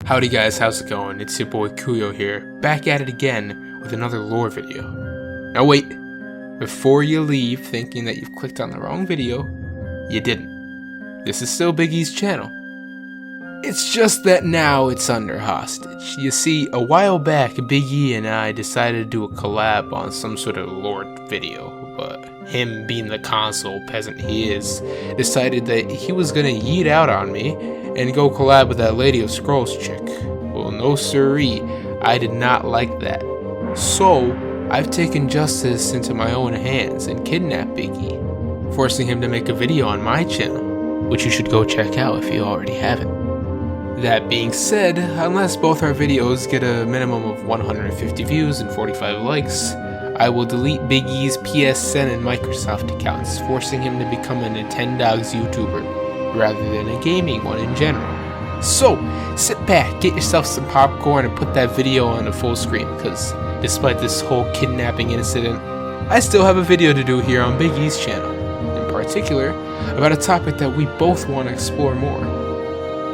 Howdy guys, how's it going? It's your boy Cueyo here, back at it again with another lore video. Now wait, before you leave thinking that you've clicked on the wrong video, you didn't. This is still Big E's channel. It's just that now it's under hostage. You see, a while back Big E and I decided to do a collab on some sort of lore video, but him being the console peasant he is, decided that he was gonna yeet out on me and go collab with that Lady of Scrolls chick. Well, no siree, I did not like that. So, I've taken justice into my own hands and kidnapped Big E, forcing him to make a video on my channel, which you should go check out if you already haven't. That being said, unless both our videos get a minimum of 150 views and 45 likes, I will delete Big E's PSN and Microsoft accounts, forcing him to become a Nintendogs YouTuber, rather than a gaming one in general. So, sit back, get yourself some popcorn, and put that video on the full screen, because despite this whole kidnapping incident, I still have a video to do here on Big E's channel, in particular, about a topic that we both want to explore more,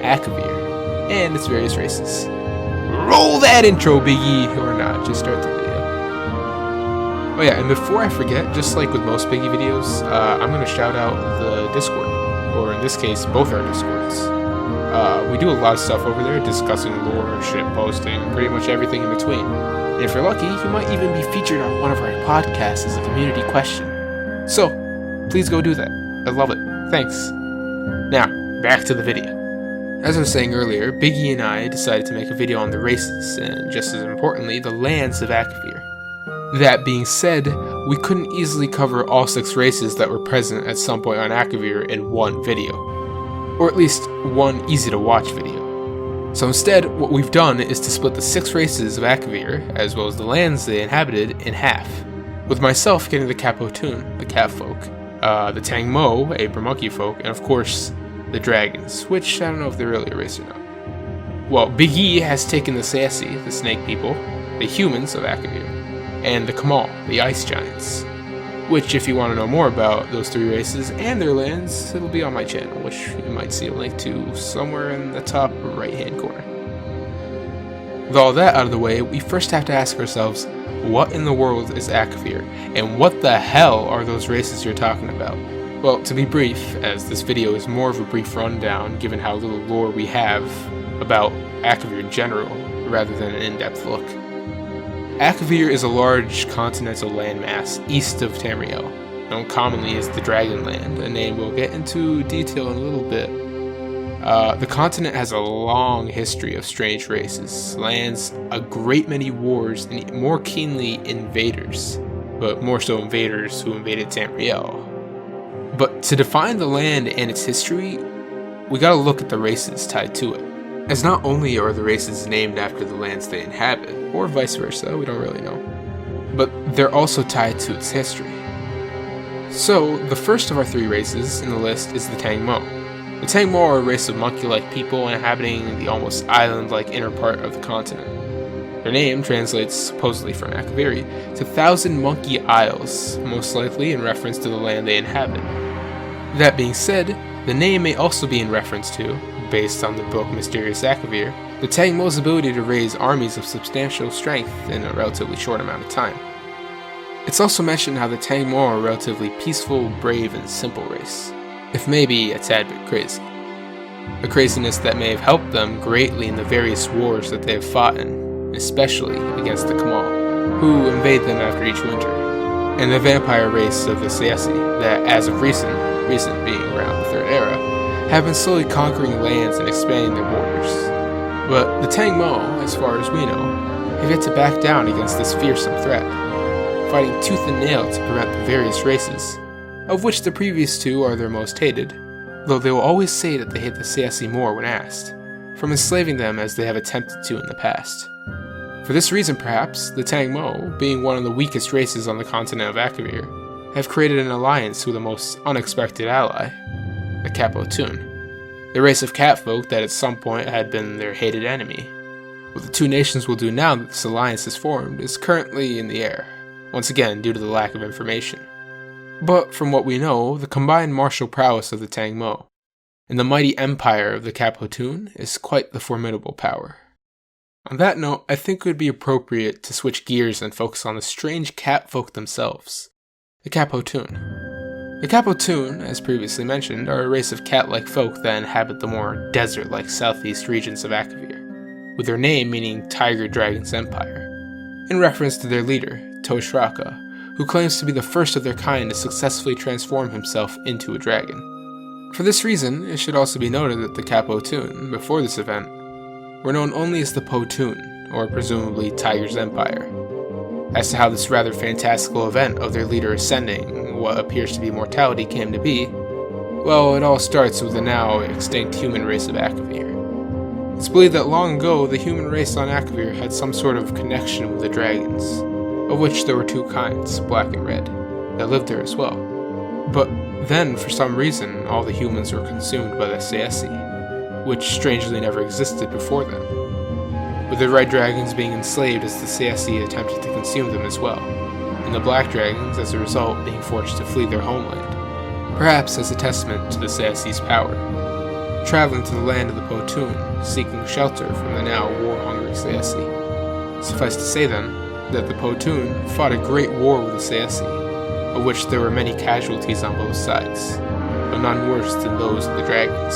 Akavir, and its various races. Roll that intro, Big E, or not, just start the video. Oh yeah, and before I forget, just like with most Big E videos, I'm going to shout out the Discord, or in this case, both our Discords. We do a lot of stuff over there, discussing lore, shit posting, pretty much everything in between. And if you're lucky, you might even be featured on one of our podcasts as a community question. So, please go do that. I love it. Thanks. Now, back to the video. As I was saying earlier, Big E and I decided to make a video on the races, and just as importantly, the lands of Akavir. That being said, we couldn't easily cover all 6 races that were present at some point on Akavir in one video. Or at least one easy to watch video. So instead, what we've done is to split the 6 races of Akavir, as well as the lands they inhabited, in half. With myself getting the Capotun, the cat folk, the Tangmo, a Bramucky folk, and of course, the dragons, which I don't know if they're really a race or not. Well, Big E has taken the Sassy, the snake people, the humans of Akavir, and the Kamal, the ice giants. Which, if you want to know more about those 3 races and their lands, it'll be on my channel, which you might see a link to somewhere in the top right-hand corner. With all that out of the way, we first have to ask ourselves, what in the world is Akavir, and what the hell are those races you're talking about? Well, to be brief, as this video is more of a brief rundown given how little lore we have about Akavir in general, rather than an in-depth look. Akavir is a large continental landmass east of Tamriel, known commonly as the Dragonland, a name we'll get into detail in a little bit. The continent has a long history of strange races, lands, a great many wars, and more keenly invaders, but more so invaders who invaded Tamriel. But to define the land and its history, we gotta look at the races tied to it. As not only are the races named after the lands they inhabit, or vice versa, we don't really know, but they're also tied to its history. So, the first of our 3 races in the list is the Tangmo. The Tangmo are a race of monkey-like people inhabiting the almost island-like inner part of the continent. Their name translates supposedly from Akaviri to Thousand Monkey Isles, most likely in reference to the land they inhabit. That being said, the name may also be in reference to, based on the book Mysterious Akavir, the Tangmo's ability to raise armies of substantial strength in a relatively short amount of time. It's also mentioned how the Tangmo are a relatively peaceful, brave, and simple race, if maybe a tad bit crazy. A craziness that may have helped them greatly in the various wars that they have fought in, especially against the Kamal, who invade them after each winter, and the vampire race of the Sassy that, as of recent being around the 3rd era, have been slowly conquering lands and expanding their borders. But the Tangmo, as far as we know, have yet to back down against this fearsome threat, fighting tooth and nail to prevent the various races, of which the previous 2 are their most hated, though they will always say that they hate the Sassy more when asked, from enslaving them as they have attempted to in the past. For this reason perhaps, the Tangmo, being one of the weakest races on the continent of Akavir, have created an alliance with a most unexpected ally, the Capotun, the race of catfolk that at some point had been their hated enemy. What the 2 nations will do now that this alliance is formed is currently in the air, once again due to the lack of information. But from what we know, the combined martial prowess of the Tangmo and the mighty empire of the Capotun is quite the formidable power. On that note, I think it would be appropriate to switch gears and focus on the strange cat folk themselves, the Capotun. The Capotun, as previously mentioned, are a race of cat-like folk that inhabit the more desert-like southeast regions of Akavir, with their name meaning Tiger Dragon's Empire, in reference to their leader, Toshraka, who claims to be the first of their kind to successfully transform himself into a dragon. For this reason, it should also be noted that the Capotun, before this event, were known only as the Potun, or presumably Tiger's Empire. As to how this rather fantastical event of their leader ascending what appears to be mortality came to be, well, it all starts with the now extinct human race of Akavir. It's believed that long ago, the human race on Akavir had some sort of connection with the dragons, of which there were two kinds, black and red, that lived there as well. But then, for some reason, all the humans were consumed by the Saesi, which strangely never existed before them, with the red dragons being enslaved as the Saesi attempted to consume them as well, and the black dragons, as a result, being forced to flee their homeland, perhaps as a testament to the Saesi's power, traveling to the land of the Potun, seeking shelter from the now war-hungry Saesi. Suffice to say then, that the Potun fought a great war with the Saesi, of which there were many casualties on both sides, but none worse than those of the dragons,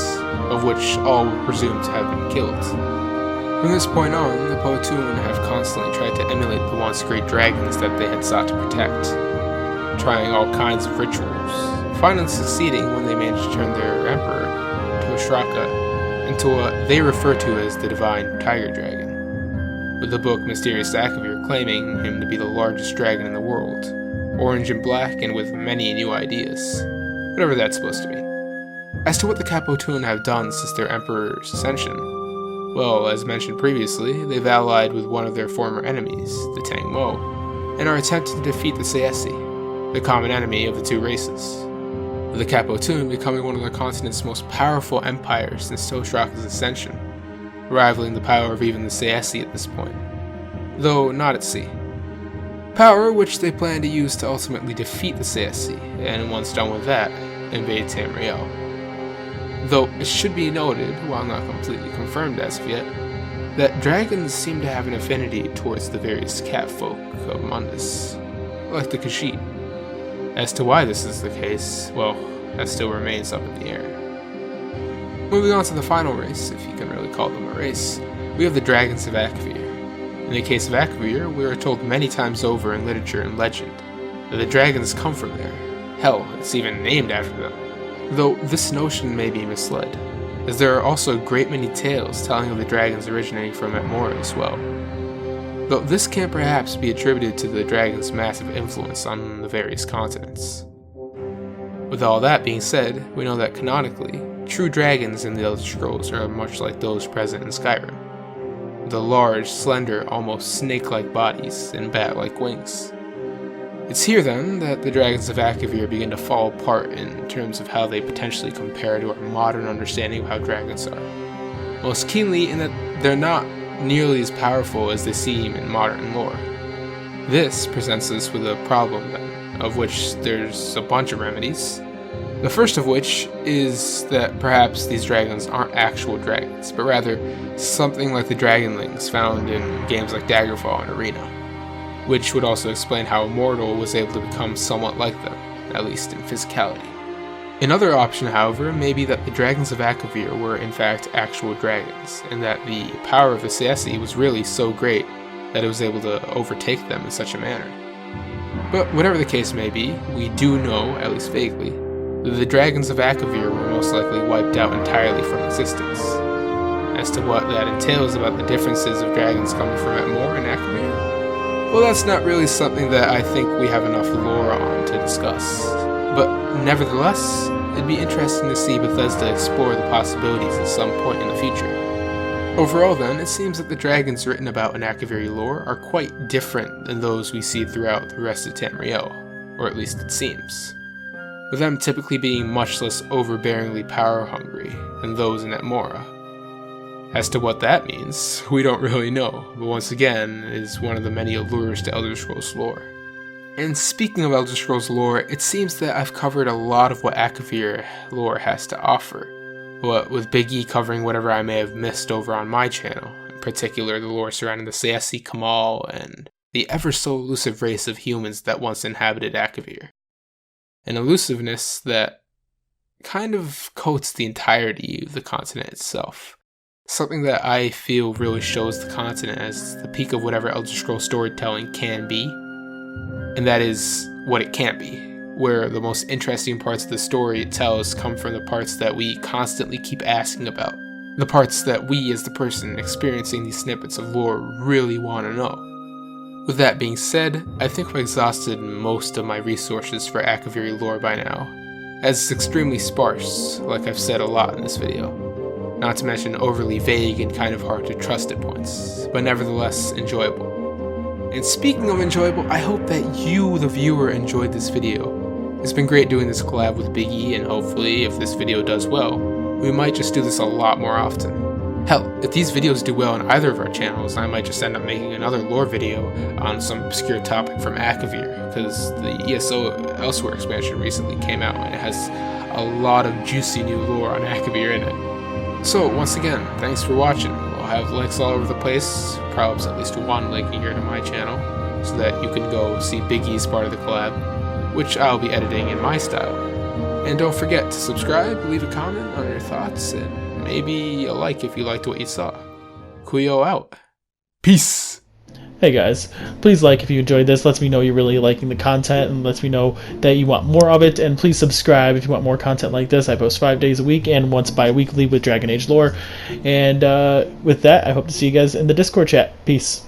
of which all were presumed to have been killed. From this point on, the Potun have constantly tried to emulate the once great dragons that they had sought to protect, trying all kinds of rituals, finally succeeding when they managed to turn their emperor, Toshraka, into what they refer to as the divine tiger dragon, with the book Mysterious Akavir claiming him to be the largest dragon in the world, orange and black and with many new ideas, whatever that's supposed to mean. As to what the Capotun have done since their emperor's ascension, well, as mentioned previously, they've allied with one of their former enemies, the Tang Mo, and are attempting to defeat the Saesi, the common enemy of the two races, with the Capotun becoming one of the continent's most powerful empires since Toshraka's ascension, rivaling the power of even the Saesi at this point, though not at sea. Power which they plan to use to ultimately defeat the Saesi, and once done with that, invade Tamriel. Though it should be noted, while not completely confirmed as of yet, that dragons seem to have an affinity towards the various catfolk of Mundus, like the Khajiit. As to why this is the case, well, that still remains up in the air. Moving on to the final race, if you can really call them a race, we have the Dragons of Akavir. In the case of Akavir, we are told many times over in literature and legend that the dragons come from there. Hell, it's even named after them. Though this notion may be misled, as there are also a great many tales telling of the dragons originating from Atmora as well. Though this can perhaps be attributed to the dragon's massive influence on the various continents. With all that being said, we know that canonically, true dragons in the Elder Scrolls are much like those present in Skyrim. The large, slender, almost snake-like bodies and bat-like wings. It's here then that the dragons of Akavir begin to fall apart in terms of how they potentially compare to our modern understanding of how dragons are. Most keenly in that they're not nearly as powerful as they seem in modern lore. This presents us with a problem then, of which there's a bunch of remedies. The first of which is that perhaps these dragons aren't actual dragons, but rather something like the dragonlings found in games like Daggerfall and Arena, which would also explain how Immortal was able to become somewhat like them, at least in physicality. Another option, however, may be that the dragons of Akavir were in fact actual dragons, and that the power of the Saesi was really so great that it was able to overtake them in such a manner. But whatever the case may be, we do know, at least vaguely, that the dragons of Akavir were most likely wiped out entirely from existence. As to what that entails about the differences of dragons coming from Atmor and Akavir, well, that's not really something that I think we have enough lore on to discuss. But nevertheless, it'd be interesting to see Bethesda explore the possibilities at some point in the future. Overall then, it seems that the dragons written about in Akaviri lore are quite different than those we see throughout the rest of Tamriel, or at least it seems, with them typically being much less overbearingly power-hungry than those in Atmora. As to what that means, we don't really know, but once again, it is one of the many allures to Elder Scrolls lore. And speaking of Elder Scrolls lore, it seems that I've covered a lot of what Akavir lore has to offer, what with Big E covering whatever I may have missed over on my channel, in particular the lore surrounding the Sayasi Kamal and the ever-so-elusive race of humans that once inhabited Akavir. An elusiveness that kind of coats the entirety of the continent itself. Something that I feel really shows the continent as the peak of whatever Elder Scrolls storytelling can be, and that is what it can't be, where the most interesting parts of the story it tells come from the parts that we constantly keep asking about, the parts that we as the person experiencing these snippets of lore really want to know. With that being said, I think I've exhausted most of my resources for Akaviri lore by now, as it's extremely sparse, like I've said a lot in this video. Not to mention overly vague and kind of hard to trust at points, but nevertheless enjoyable. And speaking of enjoyable, I hope that you, the viewer, enjoyed this video. It's been great doing this collab with Big E, and hopefully, if this video does well, we might just do this a lot more often. Hell, if these videos do well on either of our channels, I might just end up making another lore video on some obscure topic from Akavir, because the ESO Elsewhere expansion recently came out and it has a lot of juicy new lore on Akavir in it. So, once again, thanks for watching. We'll have links all over the place, probably at least one link here to my channel, so that you can go see Big E's part of the collab, which I'll be editing in my style. And don't forget to subscribe, leave a comment on your thoughts, and maybe a like if you liked what you saw. Cueyo out. Peace! Hey guys, please like if you enjoyed this, lets me know you're really liking the content and lets me know that you want more of it, and please subscribe if you want more content like this. I post 5 days a week and once bi-weekly with Dragon Age lore. And with that, I hope to see you guys in the Discord chat. Peace.